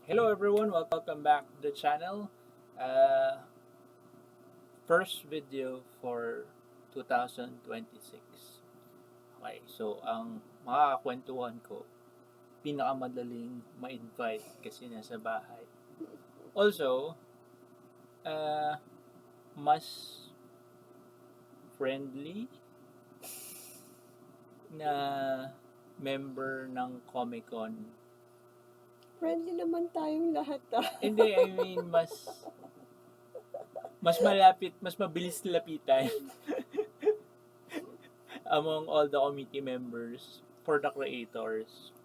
Hello everyone, welcome back to the channel. Uh, First video for 2026. Okay, so ang makakakwentuhan ko, pinakamadaling ma-invite kasi nasa bahay. Also, uh, mas friendly na member ng Comic Con. Friendly naman tayong lahat Hindi, I mean, mas malapit, mas mabilis lapitan among all the committee members for the creators.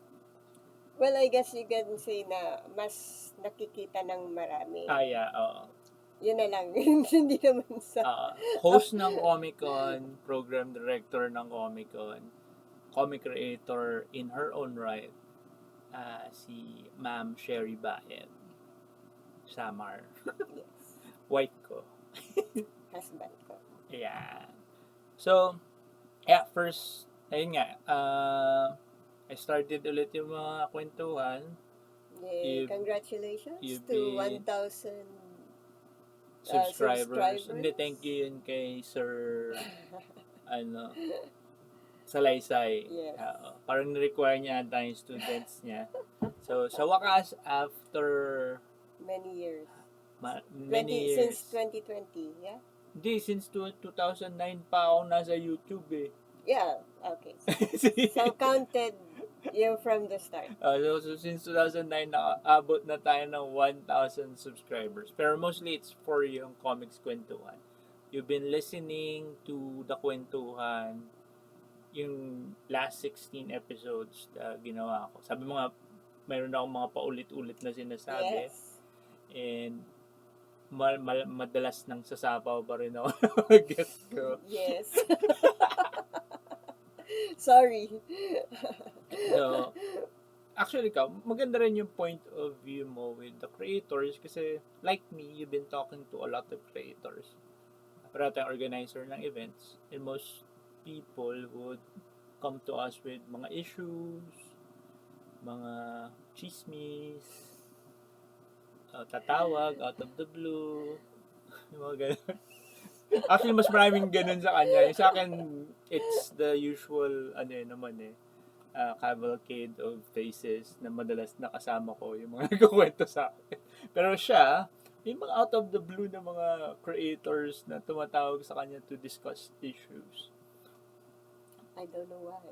Well, I guess you can say na mas nakikita ng marami. Yeah, oo. Yun na lang. Hindi naman sa... Host ng Comic Con, program director ng Comic Con, comic creator in her own right, si Ma'am Sherry Baet. Zamar. Yes. White ko. Husband ko. Yeah. So, first, ayun nga, I started ulit yung mga kwentuhan. Yay, congratulations you've to been 1,000 subscribers. subscribers. Hindi, thank you yun kay Sir Salaysay. Yes. Parang na-require niya ata yung students niya. So, sa wakas, after many years. many years. Since 2020, yeah? Hindi, since 2009 pa ako nasa YouTube eh. Yeah, okay. So counted yung from the start. So since 2009, nakaabot na tayo ng 1,000 subscribers. Pero mostly it's for yung Komiks Kwentuhan. You've been listening to the Kwentuhan, yung last 16 episodes na ginawa ko. Sabi mo nga, mayroon akong mga paulit-ulit na sinasabi. Yes. And madalas nang sasapaw pa rin ako. Guess ko. Yes. Sorry. So, actually maganda rin yung point of view mo with the creators kasi like me, you've been talking to a lot of creators. Para tayong organizer ng events and most people would come to us with mga issues, mga chismis, tatawag out of the blue, yung mga ganun. Actually, mas maraming ganun sa kanya. Yung sa akin, it's the usual, cavalcade of faces na madalas nakasama ko yung mga nagkukwento sa akin. Pero siya, yung mga out of the blue na mga creators na tumatawag sa kanya to discuss issues. I don't know why.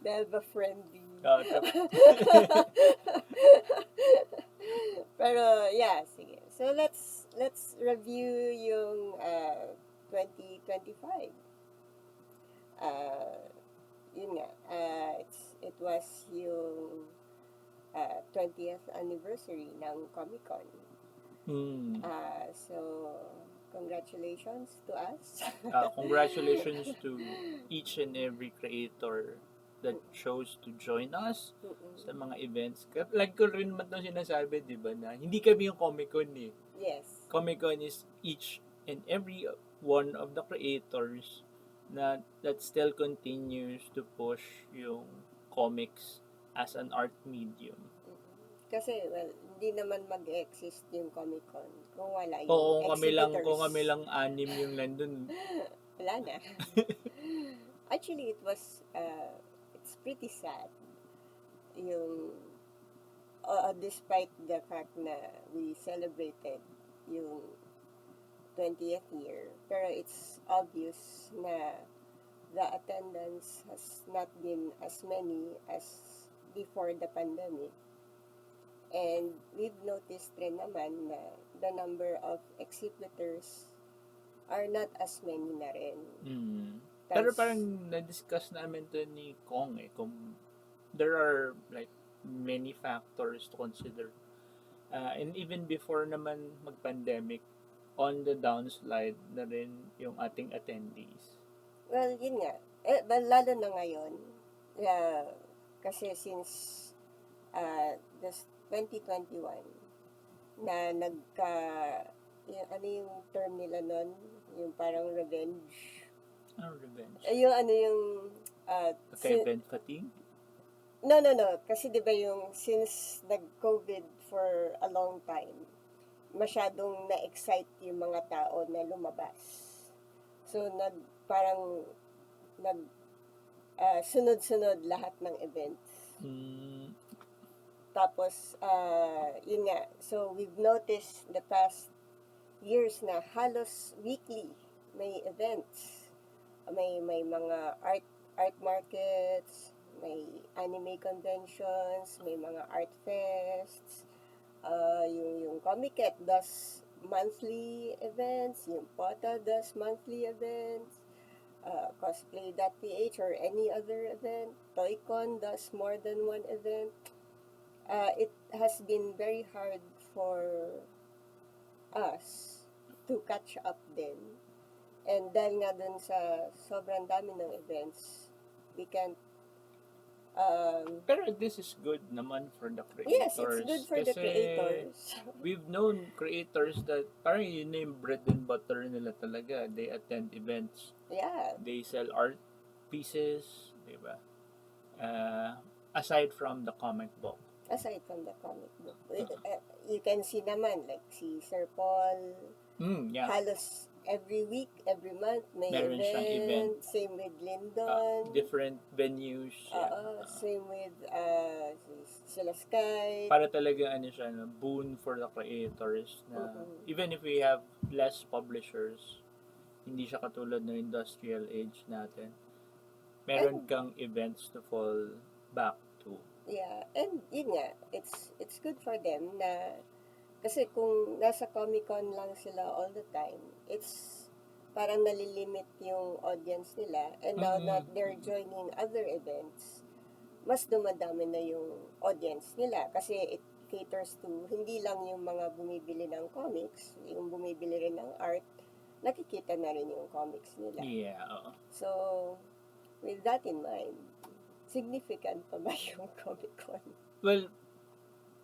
They have a friendly. Pero yeah, sige. So let's review yung 2025. Yun nga, it was yung 20th anniversary ng Comic Con. So congratulations to us. Congratulations to each and every creator that chose to join us sa mga events. Like ko rin naman itong sinasabi, di ba, na hindi kami yung Comic Con eh. Yes. Comic Con is each and every one of the creators that still continues to push yung comics as an art medium. Kasi, well, hindi naman mag-exist yung Comic Con kung wala yung exhibitors. Kung kami lang anim yung nandun. Wala na. Actually, it's pretty sad. Yung, despite the fact na we celebrated yung 20th year, pero it's obvious na the attendance has not been as many as before the pandemic. And we've noticed rin naman na the number of exhibitors are not as many na rin. Pero parang na-discuss namin to ni Kong eh, kung there are like many factors to consider. And even before naman mag-pandemic, on the downslide na rin yung ating attendees. Well, yun nga. Lalo na ngayon. Kasi since this 2021 na yung term nila nun, yung parang revenge. Revenge? Yung event fatigue? No. Kasi di ba yung since nag-COVID for a long time, masyadong na-excite yung mga tao na lumabas. So, parang nag sunod-sunod lahat ng events. Mm, Tapos, yun nga, so we've noticed the past years na halos weekly may events. May mga art markets, may anime conventions, may mga art fests, yung Comiket does monthly events, yung POTA does monthly events, cosplay.ph or any other event, Toycon does more than one event. It has been very hard for us to catch up din. And dahil nga dun sa sobrang dami ng events, we can't, pero this is good naman for the yes, creators. it's good for the Kasi creators. we've known creators that parang yun na yung bread and butter nila talaga. They attend events. Yeah, They sell art pieces, di ba? Aside from the comic book. aside from the comic book. You can see naman, like si Sir Paul, Yeah. halos every week, every month, may Meron siyang event. Same with Lyndon. Different venues. Same with sila Sky. Para talaga ano siya, no, boon for the creators na even if we have less publishers, hindi siya katulad ng industrial age natin. Meron kang events to fall back to. Yeah, and yun nga, it's good for them na kasi kung nasa Comic-Con lang sila all the time, it's parang nalilimit yung audience nila. And now that they're joining other events, mas dumadami na yung audience nila kasi it caters to hindi lang yung mga bumibili ng comics, yung bumibili rin ng art, nakikita na rin yung comics nila. Yeah. So, with that in mind, significant pa ba yung Comic-Con? Well,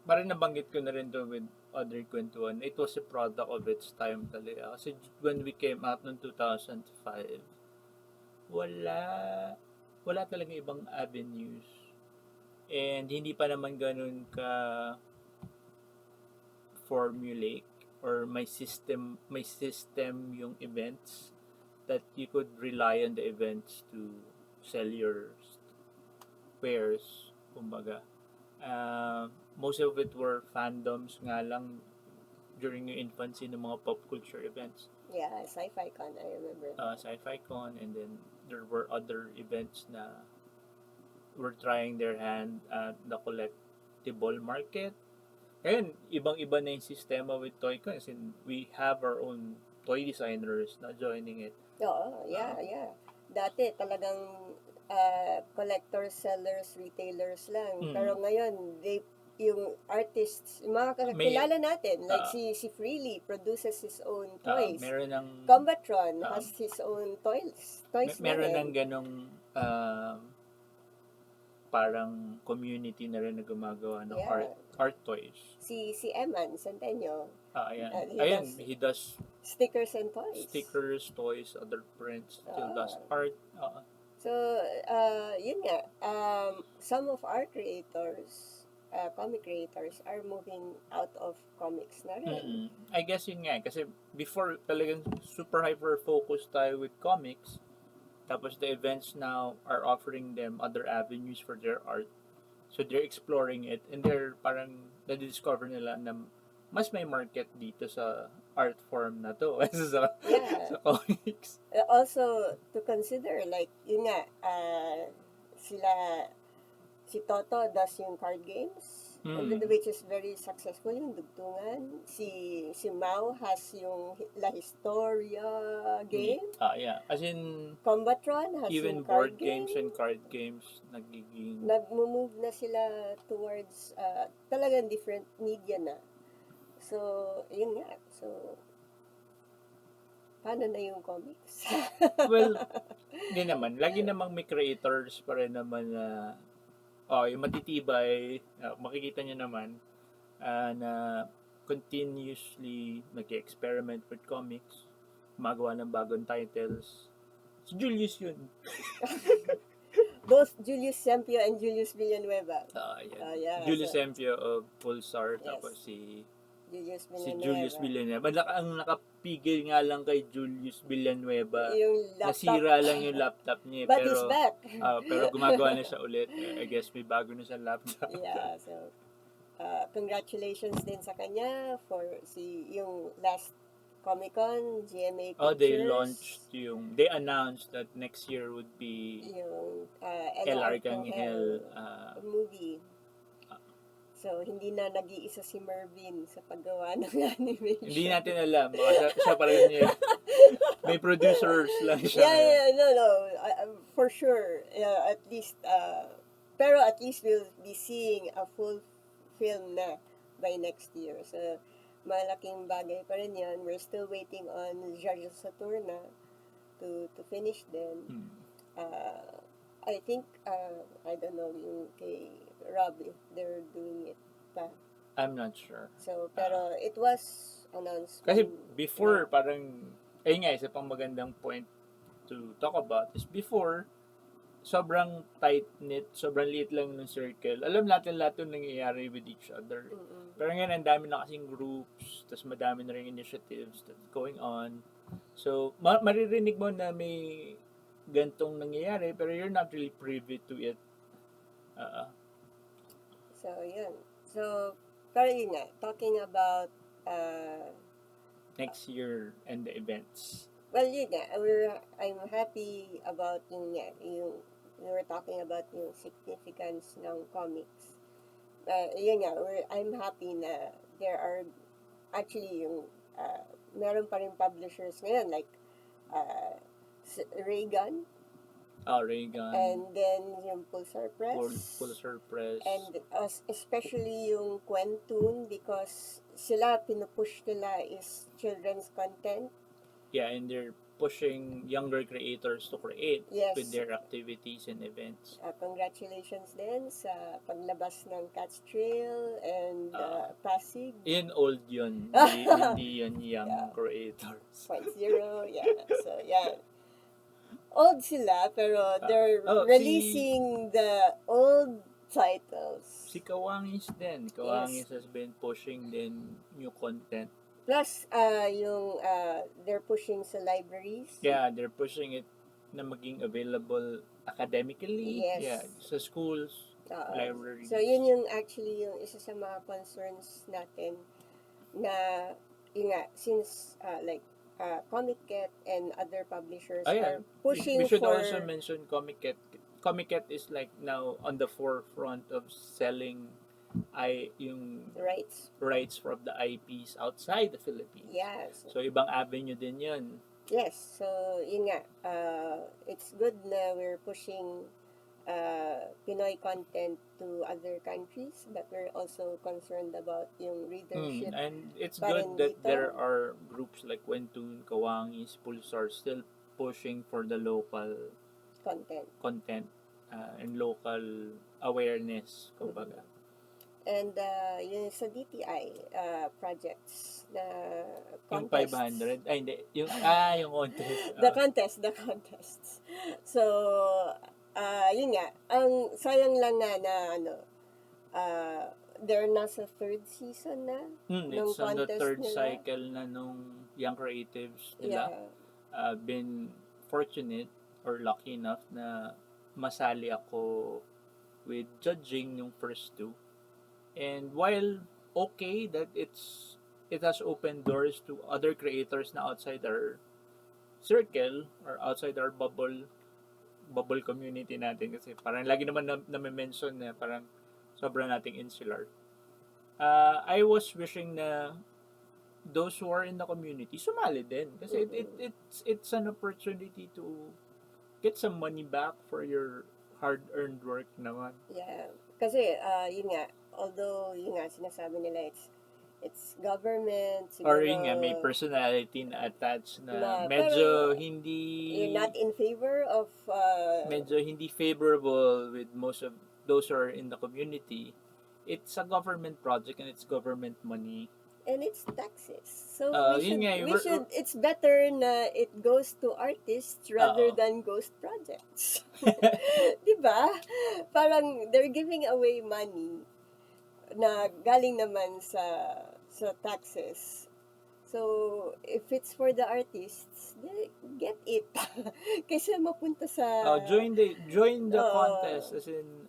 parang nabanggit ko na rin to with other Kwentuhan. It was a product of its time talaga. Kasi when we came out noong 2005, wala talaga ibang avenues. And hindi pa naman ganun ka formulaic or may system yung events that you could rely on the events to sell your wares, kumbaga. Most of it were fandoms nga lang during yung infancy ng mga pop culture events. Yeah, Sci-Fi Con, I remember. Sci-Fi Con, and then there were other events na were trying their hand at the collectible market. Ngayon, ibang-iba na yung sistema with Toycon. As in, we have our own toy designers na joining it. Oo, yeah. Dati talagang collectors, sellers, retailers lang. Pero ngayon, yung artists, yung mga kilala natin, like si Freely produces his own toys. Meron ng Combatron has his own toys meron ng ganong parang community na rin na gumagawa ng art toys. Si Eman Centennial. Ayan, he does stickers and toys. Stickers, toys, other prints, still does art. So, yun nga, some of our creators, comic creators, are moving out of comics na rin. I guess yun nga, kasi before talagang super hyper-focused tayo with comics, tapos the events now are offering them other avenues for their art. So they're exploring it, and they're parang na-discover nila na mas may market dito sa art form na to sa comics. Also, to consider, like, yun nga, si Toto does yung card games, which is very successful, yung dugtungan. Si Mao has yung La Historia game. Yeah. As in, Combatron has even yung board games and card games nag-move na sila towards talagang different media na. So, yun nga. So, paano na yung comics? Well, hindi naman. Lagi namang may creators pa rin naman na yung matitibay, makikita nyo naman na continuously nag-experiment with comics, magawa ng bagong titles. Si Julius yun. both Julius Sempio and Julius Villanueva. Yan. Yeah, Julius so, Sempio of Pulsar, yes, tapos si Julius Julius Villanueva. Villanueva. Ang nakapigil nga lang kay Julius Villanueva, Yung laptop. nasira lang yung laptop niya. But he's back. Pero gumagawa na siya ulit. I guess may bago na siya laptop. Yeah, so congratulations din sa kanya for yung last Comic-Con, GMA Pictures. They announced that next year would be yung El Arcangel movie. So, hindi na nag-iisa si Mervin sa paggawa ng animation. Hindi natin alam. Baka siya pa rin yun. May producers lang siya. No. For sure. At least, pero at least we'll be seeing a full film na by next year. So, malaking bagay pa rin yan. We're still waiting on Judge Saturna to finish them. I think, I don't know, yung kay Rob, if they're doing it pa. I'm not sure. So, pero it was announced. Kasi before, parang, ayun nga, isa pang magandang point to talk about is before, sobrang tight-knit, sobrang liit lang ng circle. Alam natin lahat yung nangyayari with each other. Pero ngayon, ang dami na kasing groups, tapos madami na rin initiatives that's going on. So, maririnig mo na may gantong nangyayari, pero you're not really privy to it. So, yun. So, pero yun nga, talking about next year and the events. well, yun nga, I'm happy about yung we were talking about yung significance ng comics. Yun nga, I'm happy na there are actually yung meron pa rin publishers ngayon like Reagan. Reagan. And then yung Pulsar Press. Pulsar Press. And especially yung Kwentuhan because sila pinupush nila is children's content. Yeah, and they're pushing younger creators to create with their activities and events. Congratulations din sa paglabas ng Cat's Trail and Pasig. Yun old yun. Hindi yun young creators. 0.0, yeah. So, yeah. Old sila, pero they're releasing the old titles. Si Kawangis din. Kawangis has been pushing din new content. Plus, they're pushing sa libraries. Yeah, they're pushing it na maging available academically. Yes. Yeah, sa schools, libraries. So, yun yung actually yung isa sa mga concerns natin na, yun nga, since Comiket and other publishers are pushing for... We should also mention Comiket. Comiket is like now on the forefront of selling yung rights from the IPs outside the Philippines. Yes. So, ibang avenue din yun. Yes. So, yun nga. It's good na we're pushing Pinoy content to other countries, but we're also concerned about yung readership. And it's good that there are groups like Kwentuhan, Kawangis, Pulsar still pushing for the local content and local awareness, kumbaga. And yung sa DTI projects na contests. Yung 500? Ay, hindi. Yung contest. The contests. So, yun nga. Ang sayang lang na they're nasa third season na. It's on the third cycle na nung Young Creatives nila. Been fortunate or lucky enough na masali ako with judging yung first two. And while okay that it has opened doors to other creators na outside our circle or outside our bubble community natin kasi parang lagi naman na mention na parang sobrang nating insular. I was wishing na those who are in the community sumali din kasi it's an opportunity to get some money back for your hard-earned work naman. Yeah. Kasi yun nga, although yun nga sinasabi nila it's government siguro, or yun nga may personality na attached na medyo hindi you're not in favor of medyo hindi favorable with most of those who are in the community. It's a government project and it's government money. and it's taxes. So Yun nga, it's better na it goes to artists rather oo. than ghost projects. 'Di ba? Parang they're giving away money na galing naman sa taxes. So, if it's for the artists, get it. Kaysa mapunta sa Join the oo. contest, as in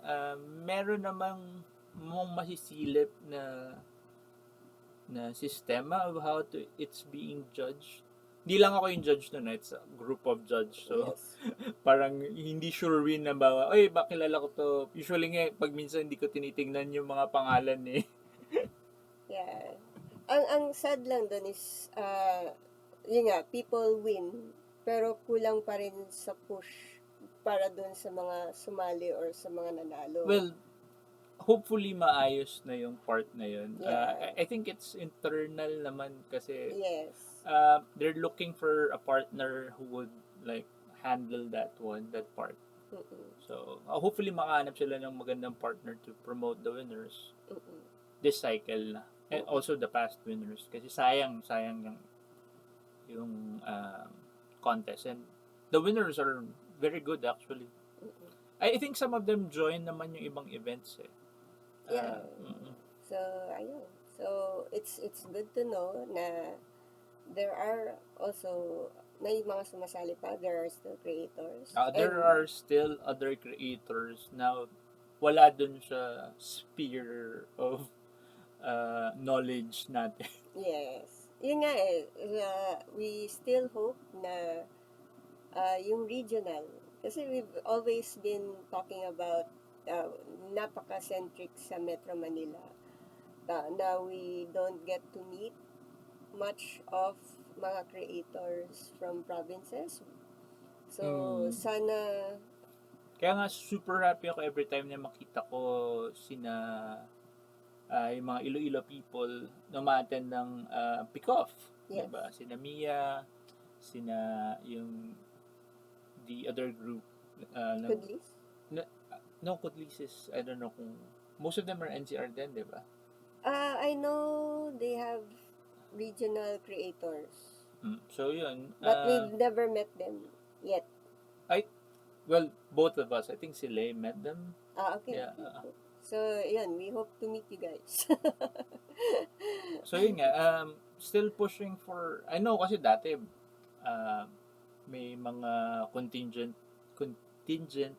meron namang mong masisilip na sistema of how it's being judged. Hindi lang ako yung judge nun, it's a group of judge. So, Yes. parang hindi sure win na ba, oy, ba kilala ko to. Usually nga, pag minsan hindi ko tinitingnan yung mga pangalan eh. Yeah. Ang sad lang doon is, yun nga, people win, pero kulang pa rin sa push para doon sa mga sumali or sa mga nanalo. Well, hopefully maayos na yung part na yun. Yeah. I think it's internal naman kasi Yes. they're looking for a partner who would like handle that part. Mm-mm. So, hopefully makahanap sila ng magandang partner to promote the winners Mm-mm. this cycle na. And also the past winners. Kasi sayang yung contest. And the winners are very good actually. Mm-mm. I think some of them join naman yung ibang events eh. Yeah. So, ayun. So, it's good to know na there are also, na yung mga sumasali pa, there are still creators. There are still other creators na wala dun sa sphere of knowledge natin. Yes. Yun nga eh, we still hope na yung regional, kasi we've always been talking about napaka-centric sa Metro Manila. Na we don't get to meet much of mga creators from provinces. So, sana... Kaya nga super happy ako every time na makita ko yung mga Iloilo people na ma-attend ng pick-off. Yes. Diba? Sina Mia, yung the other group. Kudlis? No, Kudlis is, I don't know kung, most of them are NCR din, di ba? I know they have regional creators. So, yun. But we've never met them yet. Well, both of us. I think si Lay met them. Okay. Yeah. So, yun. We hope to meet you guys. So, yun nga. Still pushing for... I know kasi dati may mga contingent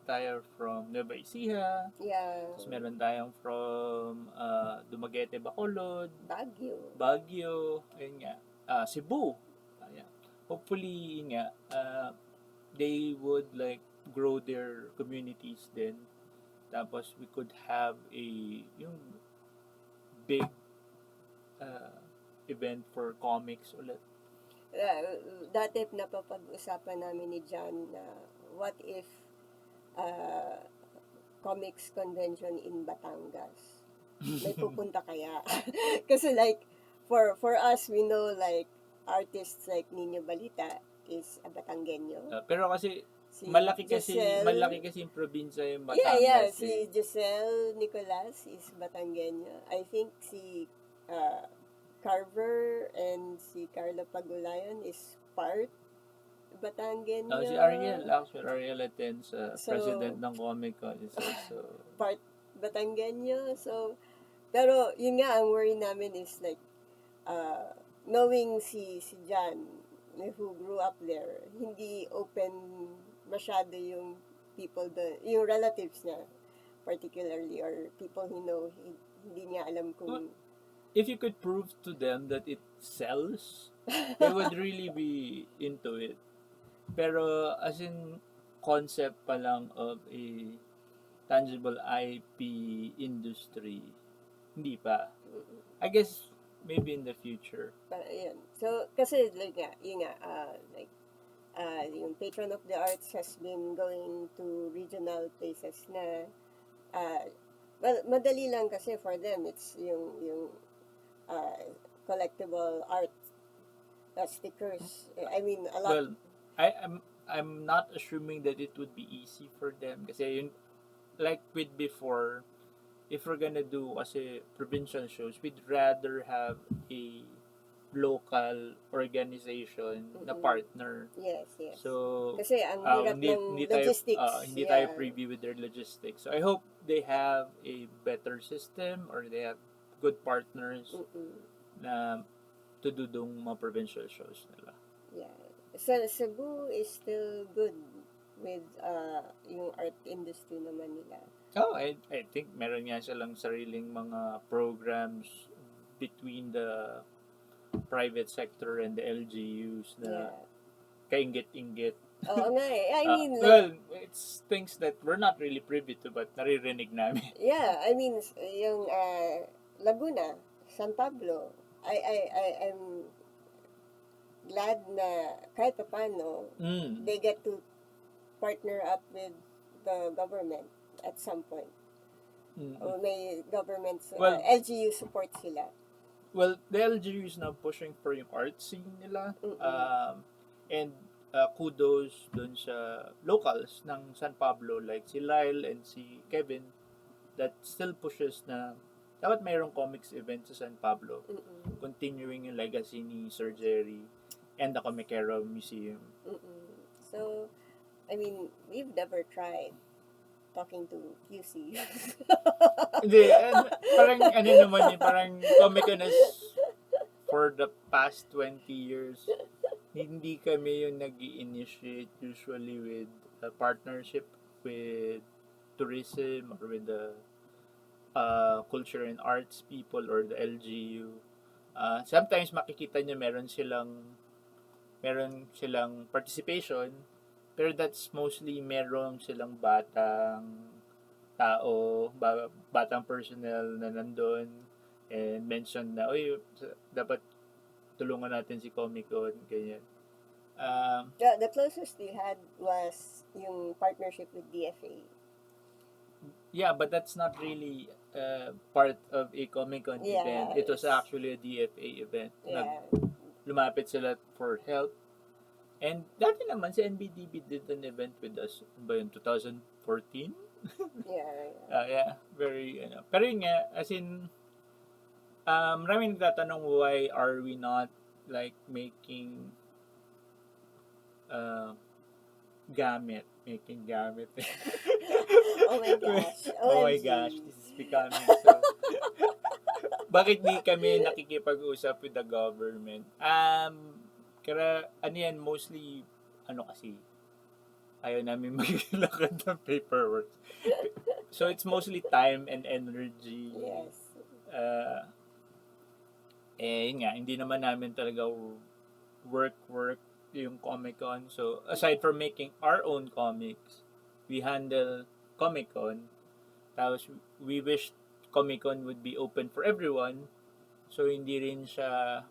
tayo from Nueva Ecija. Yeah. Tapos meron tayong from Dumaguete, Bacolod. Baguio. Ayun nga. Cebu. Ayan. Hopefully, yun nga, they would like grow their communities din. Tapos we could have yung big event for comics ulit. Dati napapag-usapan namin ni John na what if comics convention in Batangas. May pupunta kaya? Kasi like, for us, we know like, artists like Nino Balita is a Batangueño. Pero kasi, malaki kasi yung probinsya yung Batangas. Yeah. Si Giselle Nicolas is Batangueño. I think si Carver and si Carla Pagulayan is part Batangueño. Si Ariel attends president ng Comic Con is also part Batangueño. So, pero yun nga, ang worry namin is like, knowing si John, who grew up there, hindi open masyado yung people doon, yung relatives niya, particularly, or people who know, hindi niya alam kung... If you could prove to them that it sells, they would really be into it. Pero as in concept pa lang of a tangible IP industry, hindi pa. I guess maybe in the future. Yun. So, kasi like yung patron of the arts has been going to regional places na well, madali lang kasi for them. It's yung collectible art stickers. I mean, a lot. Well, I'm not assuming that it would be easy for them kasi yun, like with before, if we're gonna do kasi provincial shows, we'd rather have a local organization na partner. Yes, yes. So, Kasi ang hirap ng logistics. Hindi tayo privy with their logistics. So, I hope they have a better system or they have good partners na to do dong mga provincial shows nila. Yeah. So, Cebu is still good with yung art industry naman nila. Oh, I think meron nga silang sariling mga programs between the private sector and the LGUs na kainggit-inggit. Oo nga eh. I mean, well, it's things that we're not really privy to but naririnig namin. Yeah, I mean, yung Laguna, San Pablo, I'm glad na kahit paano, they get to partner up with the government at some point. O may government, LGU support sila. Well, the LGU is now pushing for yung art scene nila. And kudos dun sa locals ng San Pablo like si Lyle and si Kevin that still pushes na dapat mayroong comics event sa San Pablo. Continuing yung legacy ni Sir Jerry and the Comicero Museum. So, I mean, we've never tried talking to QC. Hindi, parang ano naman yun, parang Comic-Con for the past 20 years, hindi kami yung nag-i-initiate usually with a partnership with tourism or with the culture and arts people or the LGU. Sometimes makikita nyo meron silang participation, pero that's mostly meron silang batang tao, batang personnel na nandun and mention na, oy, dapat tulungan natin si Comic-Con, ganyan. The closest they had was yung partnership with DFA. Yeah, but that's not really part of a Comic-Con event. It was actually a DFA event. Lumapit sila for help. And dati naman, si NBDB did an event with us ba yun, 2014? Yeah. Very, pero yun nga, as in, maraming nagtatanong why are we not like making making gamit. Oh my gosh. Oh my gosh, this is becoming so... Bakit di kami nakikipag-usap with the government? Kaya, mostly, kasi, ayaw namin maglakad ng paperwork. So, it's mostly time and energy. Yes. Yun nga, hindi naman namin talaga work yung Comic-Con. So, aside from making our own comics, we handle Comic-Con. Tapos, we wish Comic-Con would be open for everyone. So, hindi rin siya,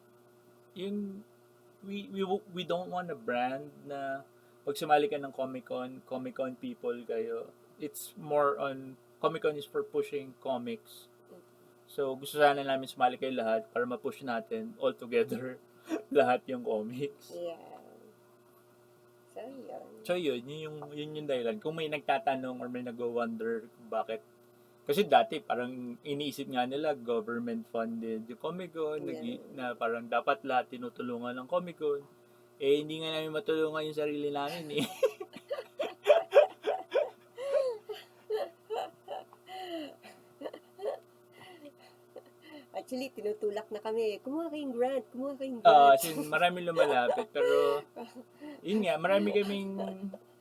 we don't want a brand na pag sumali ka ng Comic-Con people kayo. It's more on, Comic-Con is for pushing comics. So, gusto sana namin sumali kayo lahat para ma-push natin all together lahat yung comics. Yeah. So, yun yung dahilan. Kung may nagtatanong or may nag-wonder bakit. Kasi dati, parang iniisip nga nila, government-funded yung Comic-Con, na parang dapat lahat tinutulungan ng Comic-Con. Hindi nga namin matulungan yung sarili namin eh. Actually, tinutulak na kami. Kumuha kayong grant. Marami lumalapit. Pero, yun nga, marami kaming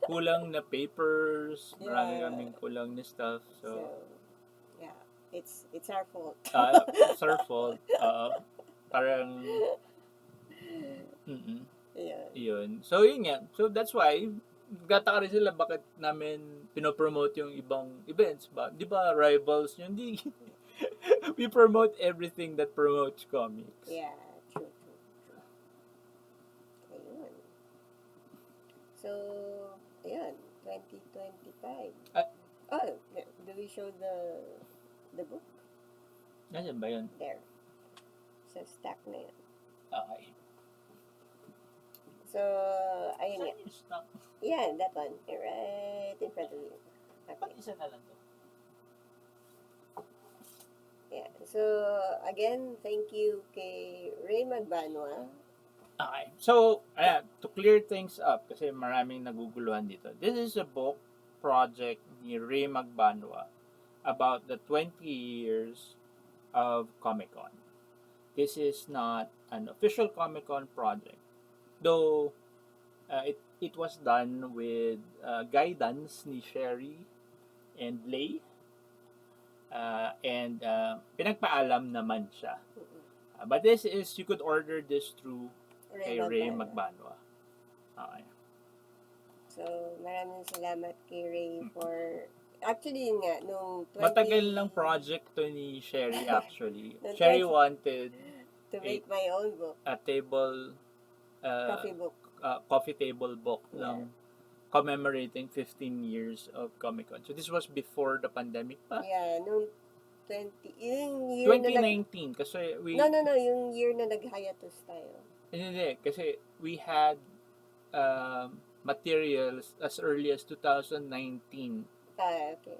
kulang na papers, marami kaming kulang na stuff. So yeah, it's our fault. It's our fault. Parang, yun. So, yun nga. So, that's why, nagtataka rin sila bakit namin pinopromote yung ibang events ba? Di ba, rivals yun? We promote everything that promotes comics. Yeah, true. Ayun. So, ayun, 2025. Do we show the book? Nasaan ba yun? There. Sa stack na yun. Okay. So, ayun nga. Saan yung stock? Yeah, that one. Right in front of you. Okay. Isa na lang to. Yeah. So, again, thank you kay Ray Magbanwa. Okay. So, ayan, to clear things up, kasi maraming naguguluhan dito. This is a book project ni Ray Magbanwa about the 20 years of Comic-Con. This is not an official Comic-Con project. Though, it was done with guidance ni Sherry and Lay. And pinagpaalam naman siya. But this is, you could order this through kay Ray Magbanwa. Okay. So, maraming salamat kay Ray for... Actually, yun nga, nung 20... Matagal lang project to ni Sherry actually. Nung Sherry 20 wanted to make my own book. a table, Coffee book. coffee table book Yeah. ng commemorating 15 years of Comic-Con. So this was before the pandemic pa? Yeah, nung 20... Yung year na 2019 kasi we... No, yung year na nag-hiatus tayo. Hindi, kasi we had materials as early as 2019 Okay.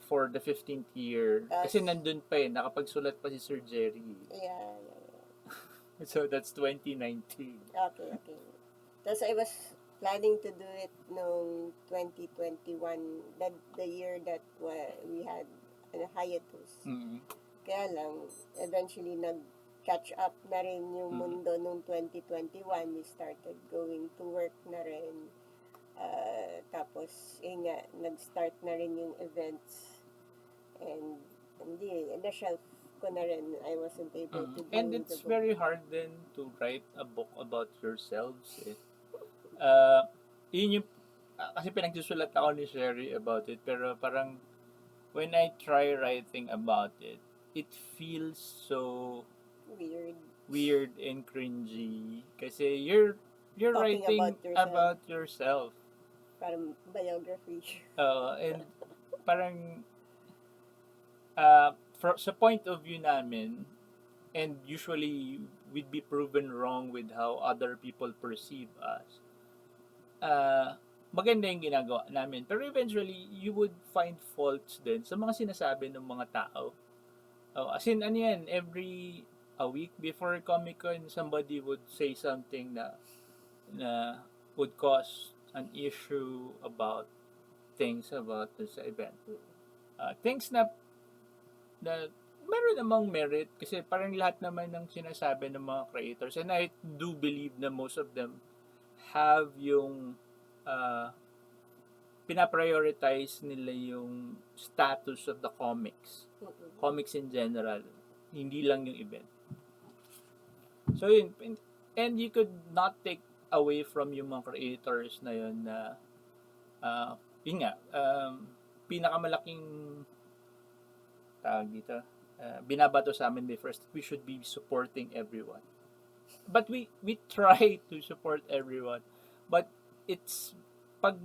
for the 15th year. Kasi nandun pa nakapagsulat pa si Sir Jerry. Yeah. So that's 2019. Okay. Tapos I was planning to do it noong 2021, the year that we had a hiatus. Mm-hmm. Kaya lang, eventually nag-catch up na rin yung mundo noong 2021. We started going to work na rin. Tapos, nag-start na rin yung events. And, na-shelf ko na rin. I wasn't able to do And the it's book. very hard then to write a book about yourselves. Yun yung, kasi pinagsusulat ako ni Sherry about it, pero parang, when I try writing about it, it feels so weird and cringy. Kasi you're Talking writing about yourself. Parang biography. And parang sa point of view namin, and usually we'd be proven wrong with how other people perceive us. Maganda yung ginagawa namin. Pero eventually, you would find faults din sa mga sinasabi ng mga tao. As in, every a week before Comic-Con, somebody would say something na would cause an issue about things about this event. Things na meron namang merit kasi parang lahat naman ng sinasabi ng mga creators, and I do believe na most of them have yung pinaprioritize nila yung status of the comics. Comics in general. Hindi lang yung event. So yun, and you could not take away from yung mga creators na yun na yun nga, pinakamalaking tawag dito, binabato sa amin before, we should be supporting everyone. But we try to support everyone. But it's pag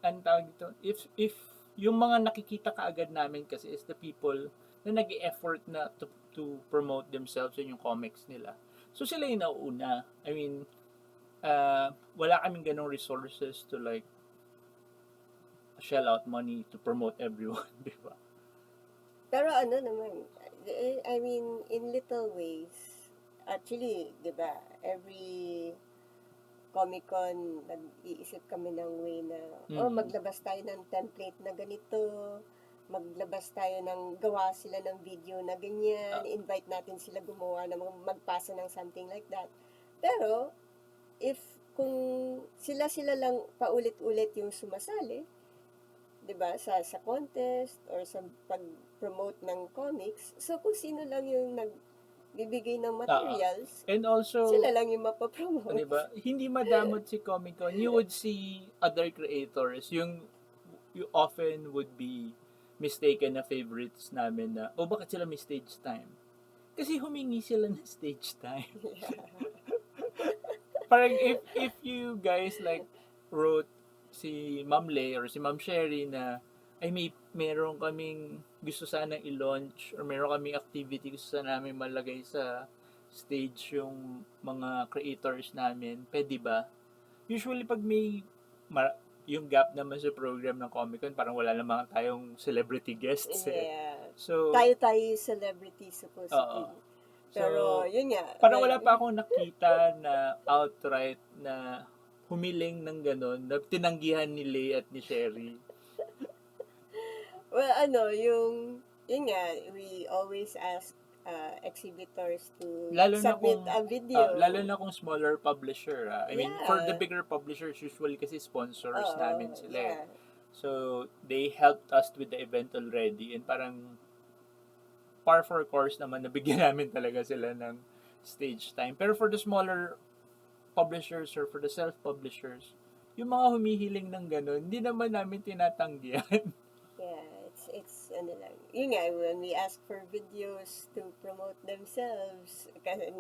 ang tawag dito, if yung mga nakikita kaagad namin kasi is the people na nag-e-effort na to promote themselves in yung comics nila. So sila yung nauuna. I mean, wala kaming ganong resources to like shell out money to promote everyone, di ba? Pero naman, I mean, in little ways, actually, di ba, every Comic-Con, nag-iisip kami ng way na, maglabas tayo ng template na ganito, maglabas tayo ng gawa sila ng video na ganyan, invite natin sila gumawa na magpasa ng something like that. Pero, kung sila lang paulit-ulit yung sumasali, 'di ba, sa contest or sa pag-promote ng comics, so kung sino lang yung nagbibigay ng materials, and also sila lang yung mapapromote. 'Di ba? Hindi madamot si Comic-Con. You would see other creators, you often would be mistaken na favorites namin na, bakit sila may stage time? Kasi humingi sila ng stage time. Parang if you guys like wrote si Ma'am Lay or si Ma'am Sherry na ay meron kaming gusto sanang i-launch or meron kaming activity gusto sana namin malagay sa stage yung mga creators namin, pwede ba? Usually pag may yung gap naman sa program ng Comic-Con, parang wala namang tayong celebrity guests. Yes. So, tayo yung celebrity oo. supposedly. So, Pero, yun nga. parang wala pa akong nakita na outright na humiling ng gano'n, na tinanggihan ni Lay at ni Sherry. Well, yun nga, we always ask exhibitors to Lalo na submit kung a video. lalo na kung smaller publisher. I mean, for the Yeah. bigger publishers, usually kasi sponsors Oo, namin sila. yeah. So, they helped us with the event already, and parang par for course naman, nabigyan namin talaga sila ng stage time. Pero for the smaller publishers or for the self-publishers, yung mga humihiling ng gano'n, hindi naman namin tinatanggihan. Yeah, it's ano lang. Yun nga, when we ask for videos to promote themselves, kasi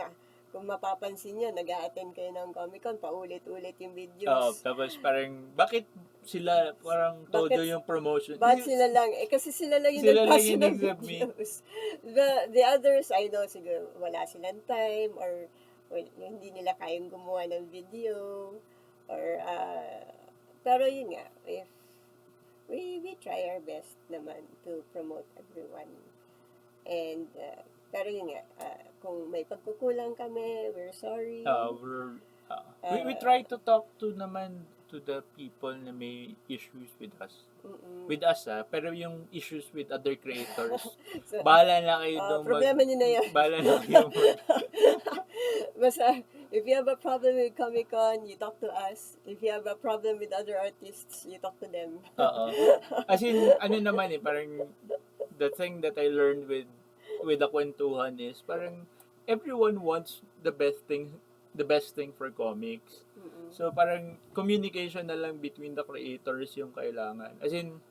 kung mapapansin nyo, nag-a-attend kayo ng Comic-Con, paulit-ulit yung videos. Tapos parang, bakit sila parang todo yung promotion? Bakit sila lang? Kasi sila lang yung Sila lang nagpasa yung ng nag-submit. videos. The others, I know, siguro wala silang time or hindi nila kayang gumawa ng video or pero yun nga, if we try our best naman to promote everyone. And pero yun nga, kung may pagkukulang kami, we're sorry. We try to talk to naman to the people na may issues with us. With us pero yung issues with other creators, So, bahala na kayo doon. problema nyo na yun. Bahala na kayo Basta, if you have a problem with Comic-Con, you talk to us. If you have a problem with other artists, you talk to them. Oo. As in, ano naman parang the thing that I learned with the Kwentuhan is parang everyone wants the best thing for comics. Mm-mm. So parang communication na lang between the creators yung kailangan. As in,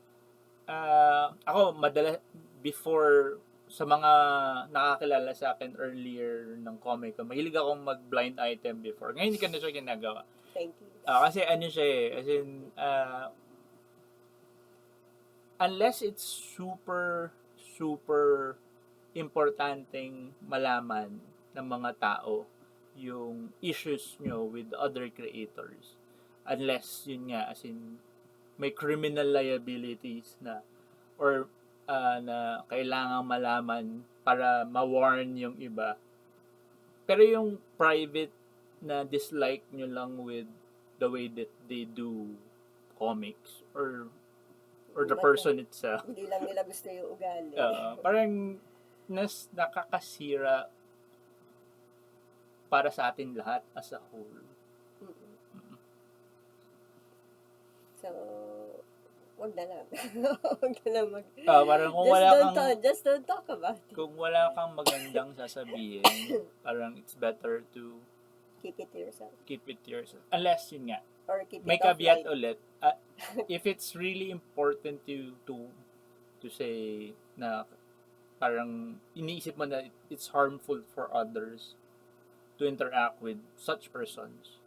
ako madalas before sa mga nakakilala sa akin earlier ng comic, mahilig akong mag-blind item before. Ngayon hindi ko na siya ginagawa. Thank you. Kasi ano siya as in, unless it's super importanteng malaman ng mga tao yung issues nyo with other creators, unless yun nga as in may criminal liabilities na or na kailangang malaman para ma-warn yung iba. Pero yung private na dislike nyo lang with the way that they do comics or the person itself. Hindi lang nila gusto yung ugali. Parang nakakasira para sa atin lahat as a whole. Mm-mm. So, wag na lang. Wag na lang parang kung just don't talk about it. Kung wala kang magandang sasabihin, parang it's better to keep it to yourself. Unless yun nga. Or keep it may caveat ulit. If it's really important to say na parang iniisip mo na it's harmful for others to interact with such persons,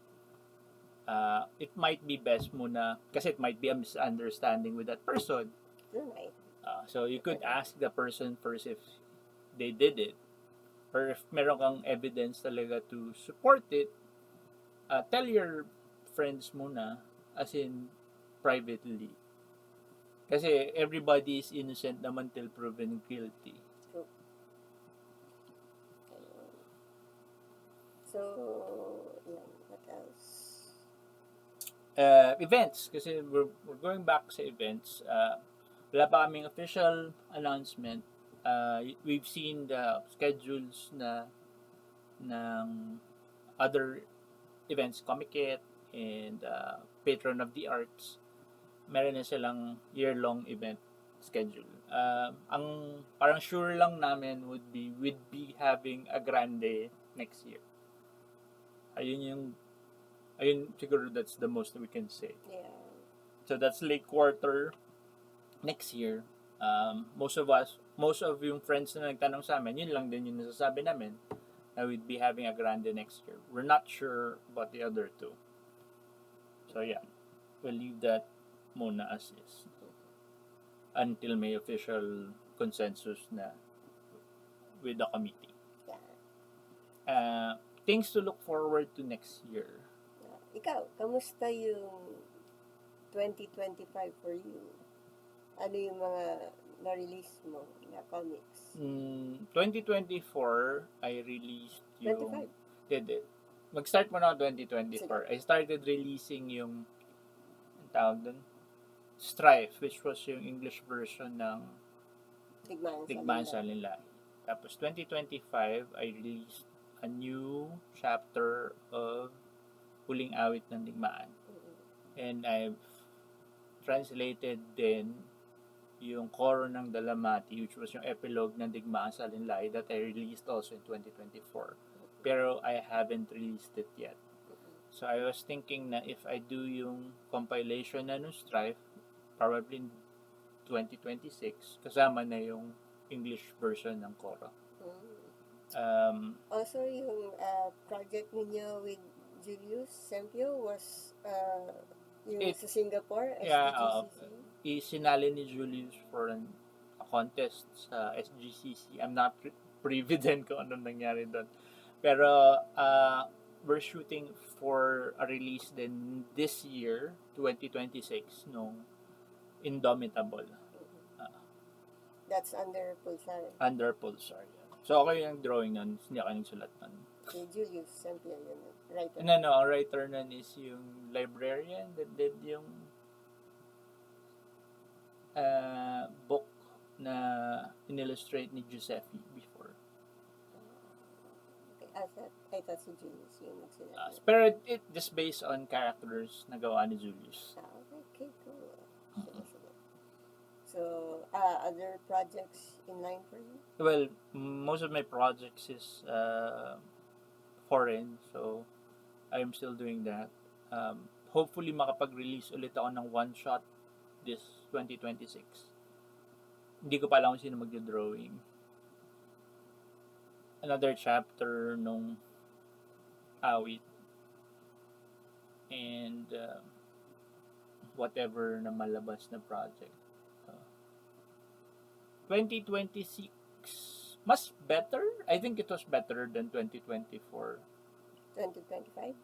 it might be best muna kasi it might be a misunderstanding with that person. Right. So you could ask the person first if they did it or if meron kang evidence talaga to support it. Tell your friends muna, as in privately, kasi everybody is innocent naman till proven guilty. True. So, yeah, what else? Events, kasi we're going back sa events. Wala pa kaming official announcement. We've seen the schedules ng other events, Comiket and Patron of the Arts. Meron na silang year-long event schedule. Ang parang sure lang namin we'd be having a grande next year. Ayun siguro that's the most we can say. Yeah. So that's late quarter next year. Most of yung friends na nagtanong sa amin, yun lang din yung nasasabi namin, na we'd be having a grande next year. We're not sure about the other two. So yeah, we'll leave that muna as is until may official consensus na with the committee. Things to look forward to next year. Ikaw, kamusta yung 2025 for you? Ano yung mga na-release mo na comics? 2024, I released yung... 25? Hindi. Mag-start muna ako Sige. 2024. I started releasing yung... Ang tawag dun? Strife, which was yung English version ng Digmaan sa Linlahi. Tapos 2025, I released a new chapter of Huling Awit ng Digmaan. And I've translated din yung Koro ng Dalamati, which was yung epilogue ng Digmaan sa Linlahi that I released also in 2024. Pero I haven't released it yet. So I was thinking na if I do yung compilation na nung Strife, probably in 2026, kasama na yung English version ng Koro. Also, yung project ninyo with Julius Sempio was yung sa Singapore, SDGCC? Isinali ni Julius for a contest sa SGCC. I'm not privy din kung anong nangyari doon. Pero we're shooting for a release din this year, 2026, nung Indomitable. That's under Pulsar. Under Pulsar. So ako yung drawing nun, hindi ako nagsulat nun. Si Julius Sempio yun, writer. No, ang writer nun is yung librarian that did yung book na in-illustrate ni Giuseppe before. Okay, I thought si Julius yung nagsulat. Pero it just based on characters na gawa ni Julius. Okay, cool. So, other projects in line for you? Well, most of my projects is foreign, so I'm still doing that. Hopefully, makapag-release ulit ako ng one-shot this 2026. Hindi ko pa alam kung sino mag-drawing. Another chapter nung awit. And whatever na malabas na project. 2026, mas better? I think it was better than 2024. 2025?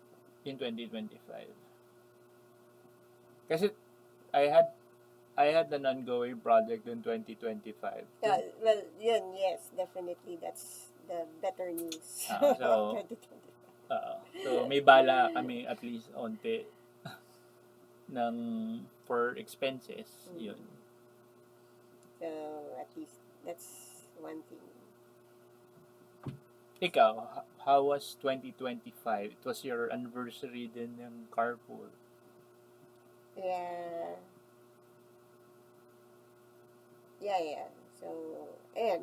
In 2025. Kasi I had an ongoing project in 2025. Yeah, well, yun, yes, definitely. That's the better news. So, 2025. so may bala kami at least onte ng for expenses. Yun. So, at least, that's one thing. Ikaw, how was 2025? It was your anniversary din ng Carpool. Yeah. So,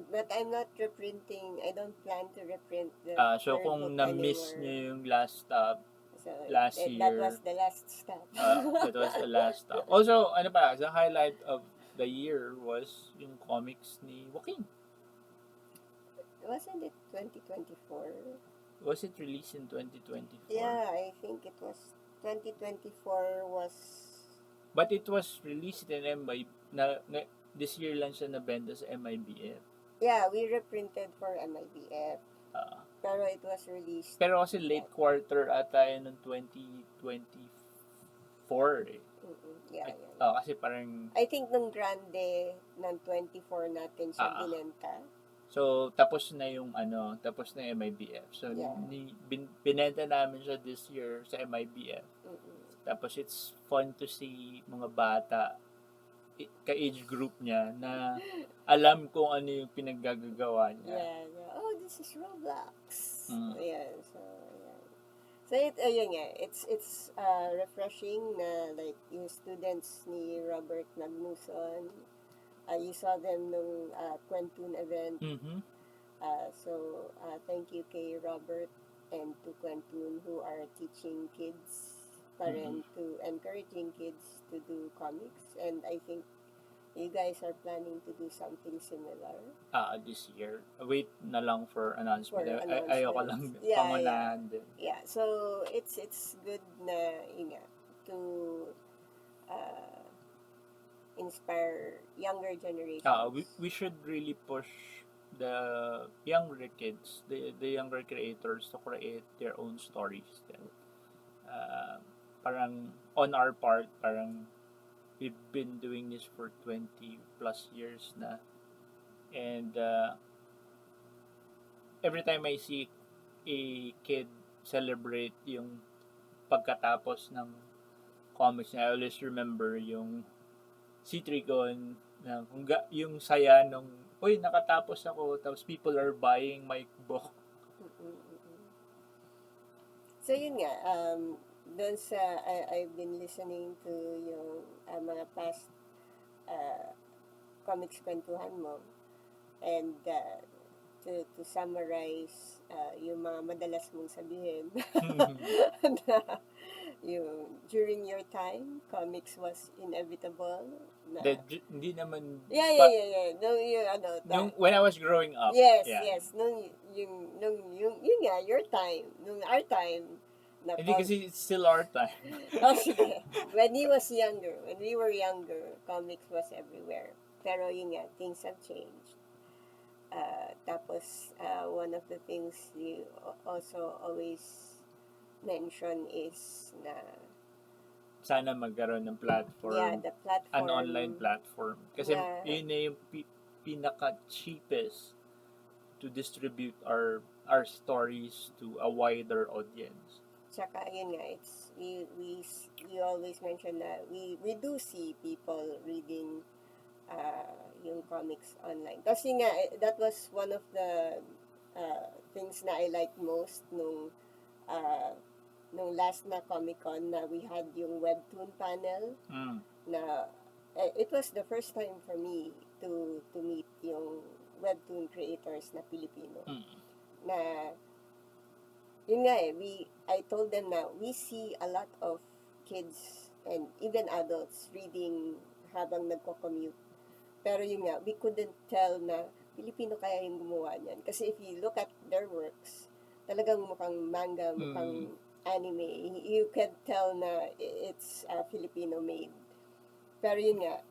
but I'm not reprinting. I don't plan to reprint the So, third kung book na-miss anymore. nyo yung last stop, So, last that year, was the last stop. that was the last stop. Also, ano pa, the highlight of the year was yung comics ni Joaquin. Wasn't it 2024? Was it released in 2024? Yeah, I think it was 2024 was... But it was released in this year lang siya nabenta sa MIBF. Yeah, we reprinted for MIBF. Pero it was released... Pero kasi late quarter ata yun ng 2024 eh. Yeah. Kasi parang... I think nung grande ng 24 natin siya binenta. So, tapos na yung MIBF. So, binenta namin siya this year sa MIBF. Tapos, it's fun to see mga bata ka-age group niya na alam kung ano yung pinaggagawa niya. Yeah. Oh, this is Roblox. Yeah, so, yeah. So, it's refreshing na like yung students ni Robert Magnuson, you saw them nung Kwentuhan event. So, thank you kay Robert and to Kwentuhan who are teaching kids pa rin to encouraging kids to do comics. And I think you guys are planning to do something similar. This year. Wait na lang for announcement. Ayoko lang pangunahan din. Yeah, so it's good na to inspire younger generations. We should really push the younger kids, the younger creators to create their own stories then. Parang on our part, parang we've been doing this for 20 plus years na. And every time I see a kid celebrate yung pagkatapos ng comics niya, I always remember yung si Trigon na yung saya nung, uy, nakatapos ako, tapos people are buying my book. So yun nga, doon sa, I've been listening to yung mga past comics kwentuhan mo, and to summarize yung mga madalas mong sabihin na yung during your time comics was inevitable na Hindi naman yeah nung yung when I was growing up. yes yeah. nung yun nga your time, nung our time na Hindi kasi it's still our time. oh, sige. When we were younger, comics was everywhere. Pero yun nga, things have changed. Tapos, one of the things you also always mention is na sana magkaroon ng platform. Yeah, the platform. An online platform. Kasi Yeah. yun na yung pinaka-cheapest to distribute our stories to a wider audience. Tsaka yun nga, it's we always mention that we do see people reading yung comics online. Kasi nga, that was one of the things na I like most nung last na Comic-Con na we had yung webtoon panel na it was the first time for me to meet yung webtoon creators na Pilipino. Na yun nga I told them na we see a lot of kids and even adults reading habang nagko-commute. Pero yun nga, we couldn't tell na Pilipino kaya yung gumawa niyan. Kasi if you look at their works, talagang mukhang manga, mukhang anime. You can tell na it's Filipino made. Pero yun nga,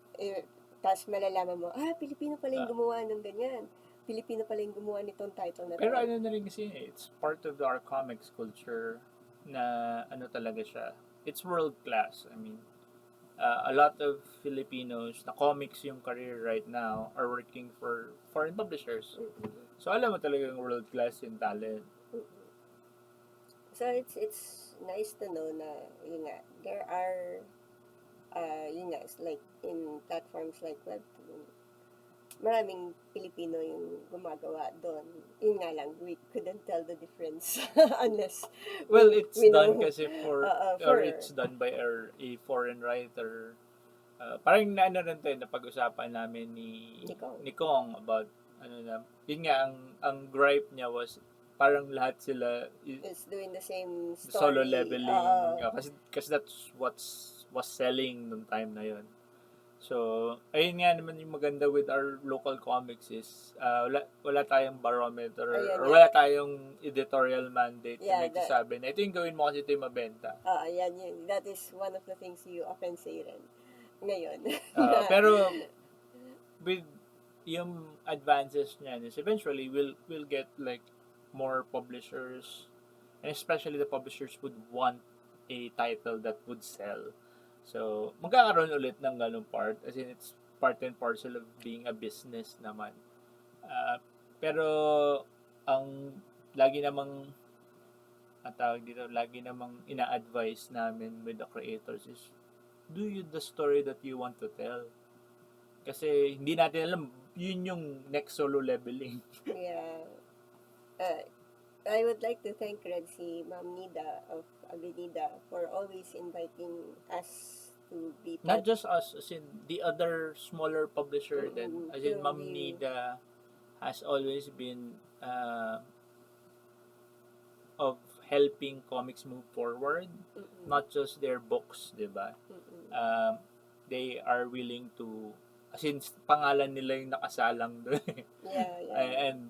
tapos malalaman mo, Pilipino pala yung gumawa ng ganyan. Pilipino pala yung gumawa nitong title na Pero ano na rin kasi, it's part of our comics culture na ano talaga siya. It's world class. I mean, a lot of Filipinos na comics yung career right now are working for foreign publishers. So alam mo talaga yung world class yung talent. So it's nice to know na yun nga, there are yun nga, like in platforms like Webtoon, maraming Pilipino yung gumagawa doon. Yun nga lang, we couldn't tell the difference unless it's we done know. kasi or it's done by a foreign writer. Parang naano rin tayo na pag-usapan namin ni Kong about yun nga ang gripe niya was parang lahat sila is doing the same story. Solo leveling. Kasi that's was selling nung time na yun. So, ayun nga naman yung maganda with our local comics is wala tayong barometer or wala tayong editorial mandate na nagsasabi na ito yung gawin mo kasi ito yung mabenta. Yan yun. That is one of the things you often say rin ngayon. Pero with yung advances niyan is eventually we'll get like more publishers, and especially the publishers would want a title that would sell. So, magkakaroon ulit ng ganung part, as in it's part and parcel of being a business naman. Pero ang lagi namang ina-advise namin with the creators is do you the story that you want to tell. Kasi hindi natin alam yun yung next solo leveling. Yeah. I would like to thank si Ma'am Nida of Avenida for always inviting us to be part. Not just us, as in the other smaller publisher then, as in Ma'am Nida has always been of helping comics move forward, not just their books, diba? They are willing to, as in pangalan nila yung nakasalang doon. And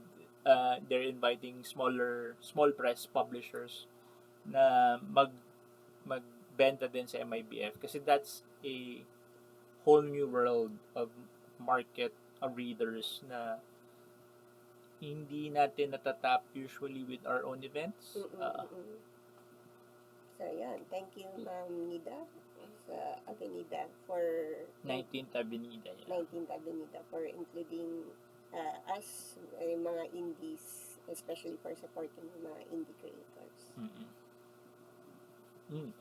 they're inviting small press publishers na magbenta din sa MIBF kasi that's a whole new world of market of readers na hindi natin natatap usually with our own events. So yan, thank you Ma'am Nida. Avenida for 19th Avenida. Yeah. 19th Avenida for including us, yung mga indies, especially for supporting yung mga indie creators.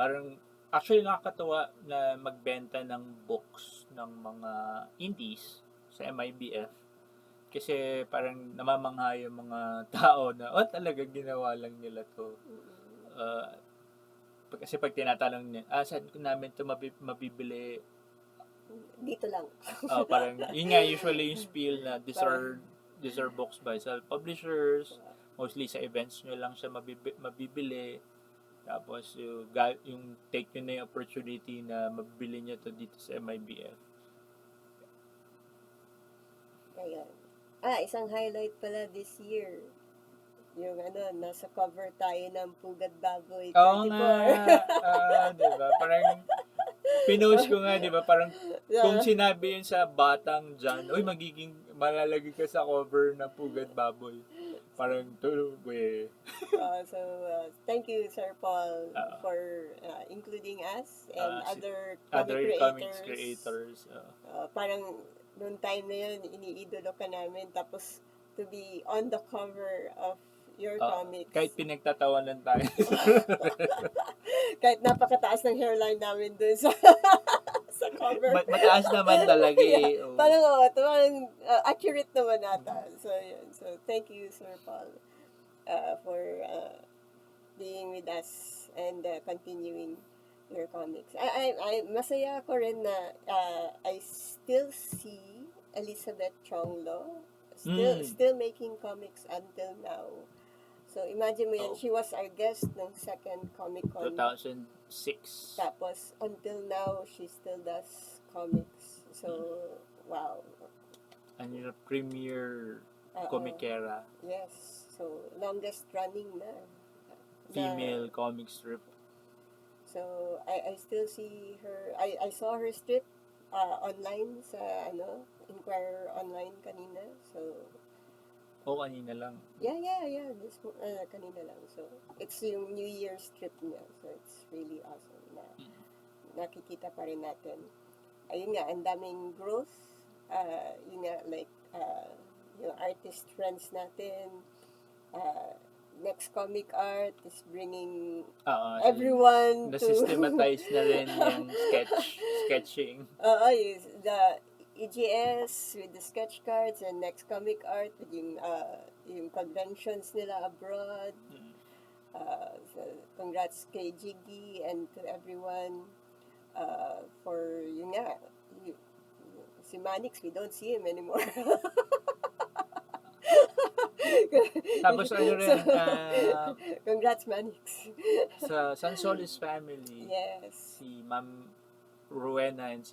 Parang actually nakakatawa na magbenta ng books ng mga indies sa MIBF kasi parang namamangha yung mga tao na talaga ginawa lang nila to. Kasi pag tinatanong niya, saan namin to mabibili? Dito lang. Parang yun nga usually yung spiel na these are books by self-publishers, mostly sa events nyo lang siya mabibili. Tapos yung take nyo na yung opportunity na mabili nyo to dito sa MIBF. Ayun. Isang highlight pala this year. Yung nasa cover tayo ng Pugad Baboy 34. Oo nga. Diba? Parang pinost ko nga, diba? Parang kung sinabi yun sa batang John, magiging malalagay ka sa cover ng Pugad Baboy. Parang tulog So, thank you, Sir Paul, for including us and other comics creators. Parang noong time na yun, iniidolo ka namin. Tapos, to be on the cover of your comics. Kahit pinagtatawanan tayo. Kahit napakataas ng hairline namin dun sa cover. Mataas naman talaga eh. Yeah. Parang accurate naman nata. So, yun. So, thank you, Sir Paul, for being with us and continuing your comics. I masaya ko rin na I still see Elizabeth Chonglo still making comics until now. So, imagine mo yan, she was our guest ng second Comic-Con. 2006. Tapos, until now, she still does comics. So, wow. And yung premier comicera. Yes. So, longest running na. Female comic strip. So, I still see her, I saw her strip online sa, Inquirer online kanina. So, kanina lang. Yeah. This kanina lang. So, it's yung New Year's trip niya. So, it's really awesome na nakikita pa rin natin. Ayun nga, ang daming growth. Yun nga, like, yung artist friends natin. Next Comic Art is bringing everyone to... Na-systematize na rin yung sketching. Yes, the EGS with the sketch cards and Next Comic Art with yung conventions nila abroad. So congrats kay Jiggy and to everyone for yun nga. Si Manix, we don't see him anymore. Tapos rin, congrats Manix. sa Sansolis family, yes. si Ma'am Rowena and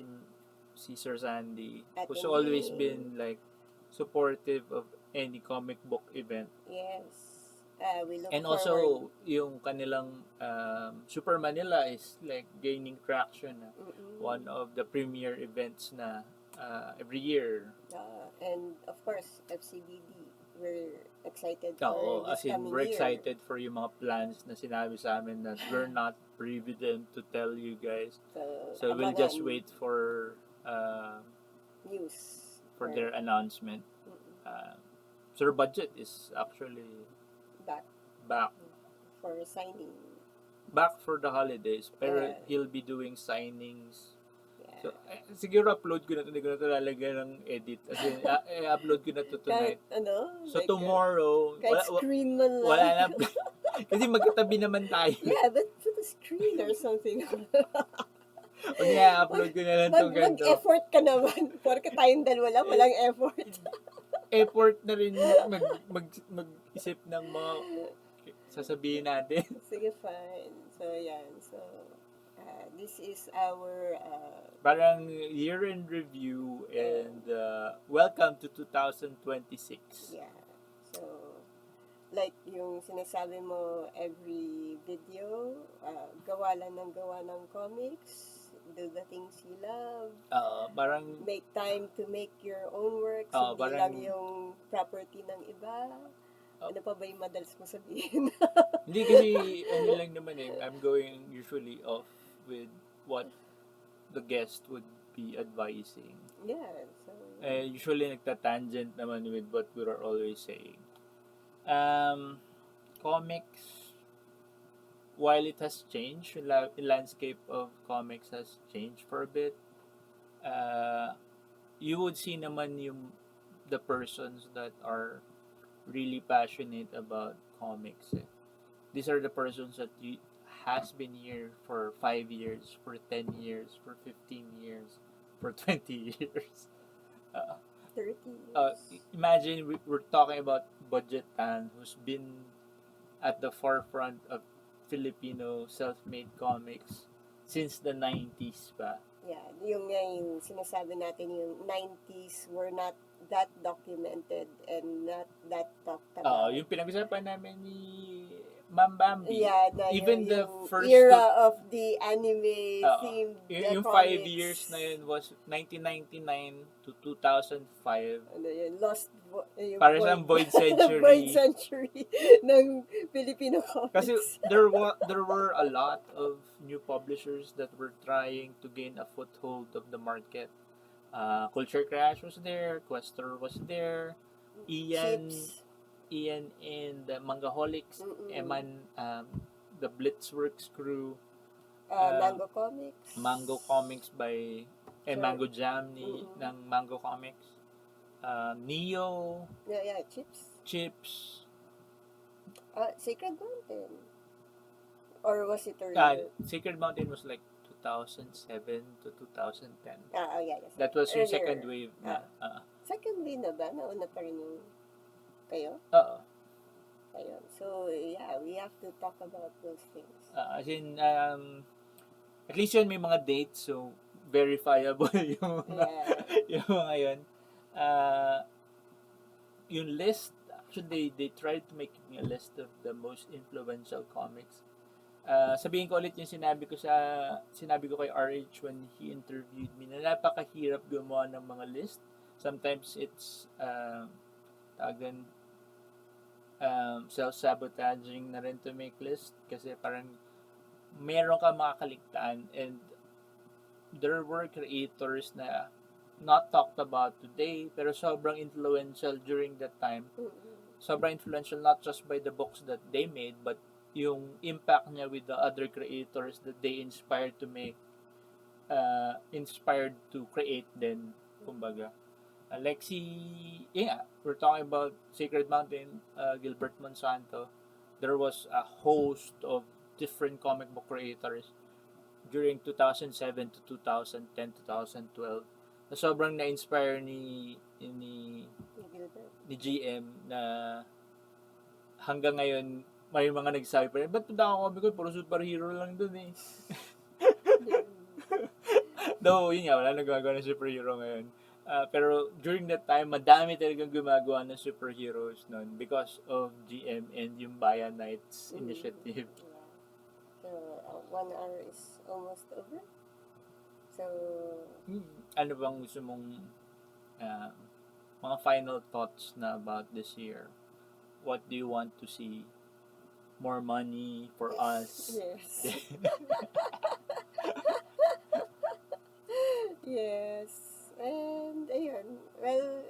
si Sir Sandy, who's Atene. always been like supportive of any comic book event. Yes. We look And forward. also, yung kanilang Super Manila is like gaining traction. One of the premier events na every year. And of course, FCBD. We're excited for this coming we're year. excited for yung mga plans na sinabi sa amin that we're not privy to tell you guys. So we'll just wait for news for their announcement. Sir Budget is actually back for signing. Back for the holidays, pero he'll be doing signings. So, siguro upload ko na ito. Hindi ko na ito lalagyan ng edit. As in, upload ko na ito tonight. Kahit, so, like, tomorrow, kahit screen man lang. Wala na. Kasi magkatabi naman tayo. Yeah, but put a screen or something. Huwag nga, upload ko na lang itong ganito. Mag-effort ka naman. Porke tayong dalawa lang, walang effort. Effort na rin mag-isip ng mga sasabihin natin. Sige, fine. So, yan. So, this is our parang year-end review and welcome to 2026. Yeah. So, like yung sinasabi mo every video, gawa ng comics, do the things you love. Parang make time to make your own works, hindi lang yung property ng iba. Ano pa ba yung madalas mo sabihin? Hindi kasi lang naman I'm going usually off with what the guest would be advising. Yeah. So Usually nagta-tangent naman with what we are always saying. Comics, while it has changed, the landscape of comics has changed for a bit. Uh, you would see naman yung the persons that are really passionate about comics. These are the persons that has been here for 5 years, for 10 years, for 15 years, for 20 years. Uh, 30 years. Imagine we're talking about Budget Tan, who's been at the forefront of Filipino self-made comics since the 90s pa. Yeah, yung sinasabi natin, yung 90s were not that documented and not that talked about. Yung pinag-usapan namin ni Ma'am Bambi. Yeah, Even the yung first era of the anime themed yung 5 comics. years na yun was 1999 to 2005. Ano yun, yung Para sa Void Century. Void Century ng Filipino comics. Kasi there were a lot of new publishers that were trying to gain a foothold of the market. Culture Crash was there, Questor was there, Ian and the Mangaholics, Eman, the Blitzworks crew, Mango Comics by Mango Jam ng Mango Comics, Neo, Chips, Sacred Mountain, or was it earlier? Sacred Mountain was like 2007 to 2010. Yes. That was yung Earlier. second wave na. Second wave na ba? Nauna pa rin yung kayo? Oo. Ayun. So, yeah, we have to talk about those things. As in, at least yun may mga dates, so verifiable yung yung mga yun. Yung list, actually they tried to make a list of the most influential comics. Sabihin ko ulit yung sinabi ko kay RH when he interviewed me na napakahirap gumawa ng mga list. Sometimes it's self-sabotaging na rin to make list kasi parang meron ka makakaligtaan, and there were creators na not talked about today pero sobrang influential during that time. Sobrang influential not just by the books that they made but yung impact niya with the other creators that they inspired to make, inspired to create din, kumbaga. Like we're talking about Sacred Mountain, Gilbert Monsanto. There was a host of different comic book creators during 2007 to 2010, 2012 na sobrang na-inspire ni GM na hanggang ngayon may mga nagsabi pa rin, ba't punta ako comic con? Puro superhero lang dun eh. Though, yun nga, wala nagagawa ng superhero ngayon. Pero during that time, madami talagang gumagawa ng superheroes noon because of GM and yung Bayan Nights initiative. So, 1 hour is almost over. So, ano bang gusto mong mga final thoughts na about this year? What do you want to see? More money for us? Yes. Yes. And, ayun. Well,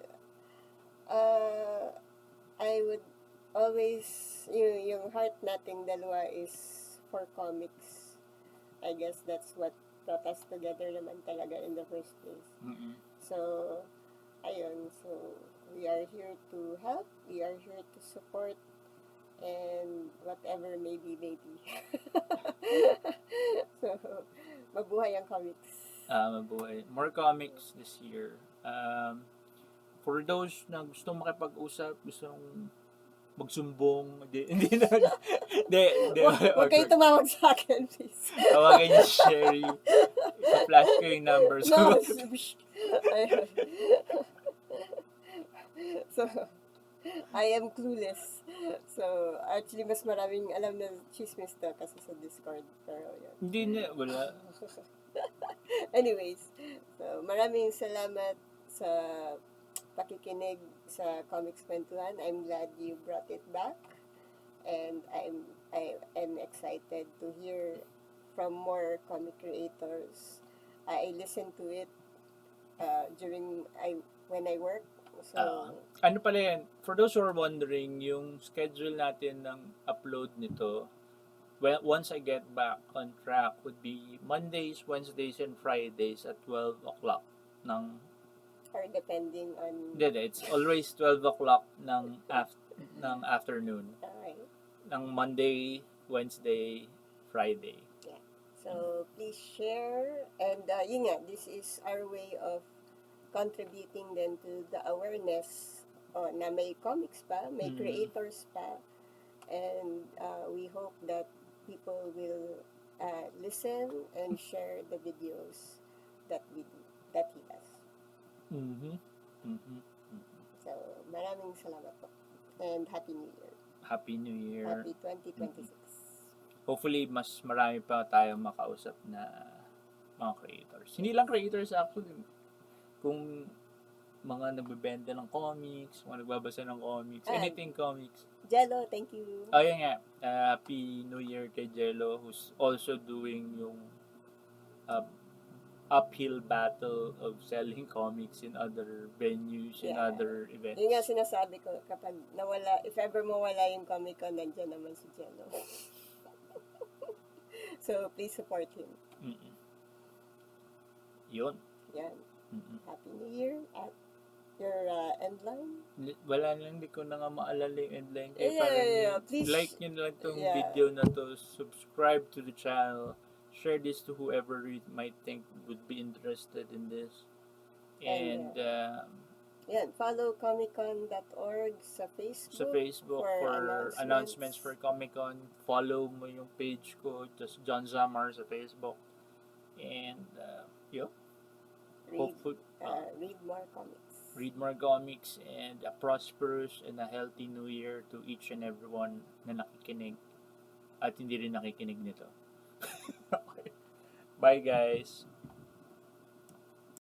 I would always, yung heart nating dalawa is for comics. I guess that's what brought us together naman talaga in the first place. So, ayun. So, we are here to help. We are here to support. And whatever maybe. So, mabuhay ang comics. Mabuhay. More comics this year. For those na gustong makipag-usap, gustong magsumbong, hindi na. Huwag kayo tumawag sa akin, please. Tawagan niyo si Sherry. I-flash ko yung numbers. No. So, I am clueless. So, actually, mas maraming alam na chismis to kasi sa Discord. Pero, yun. Hindi na, wala. Anyways, so, maraming salamat sa pakikinig sa Comics Kwentuhan. I'm glad you brought it back. And I am excited to hear from more comic creators I listen to it during when I work. So, Ano pala yan, for those who are wondering, yung schedule natin ng upload nito, well, once I get back on track, would be Mondays, Wednesdays, and Fridays at 12 o'clock ng, or depending on, it's always 12 o'clock ng afternoon. okay. Ng Monday, Wednesday, Friday. Yeah. So, please share. And yun nga, this is our way of contributing then to the awareness na may comics pa, may creators pa. And we hope that people will listen and share the videos that we do, that he does. Mm-hmm. Mm-hmm. So, maraming salamat po. And Happy New Year. Happy New Year. Happy 2026. Hopefully, mas marami pa tayong makausap na mga creators. Hindi lang creators actually. Kung mga nagbebenta ng comics, mga nagbabasa ng comics, anything comics. Jello, thank you. Oh, yun nga. Happy New Year kay Jello, who's also doing yung uphill battle of selling comics in other venues, in other events. Yun nga sinasabi ko, kapag nawala, if ever mawala yung Comic Con, nandiyan naman si Jello. So, please support him. Mm-mm. Yun. Yan. Mm-mm. Happy New Year at your end line. Wala lang, hindi ko na nga maalala yung endline. Yeah. Please, like nyo na lang itong video na to. Subscribe to the channel. Share this to whoever you might think would be interested in this. And follow comiccon.org sa Facebook. For announcements for Comic-Con. Follow mo yung page ko, just John Zamar sa Facebook. And read more comics. Read more comics, and a prosperous and a healthy new year to each and everyone na nakikinig at hindi rin nakikinig nito. Okay. Bye guys.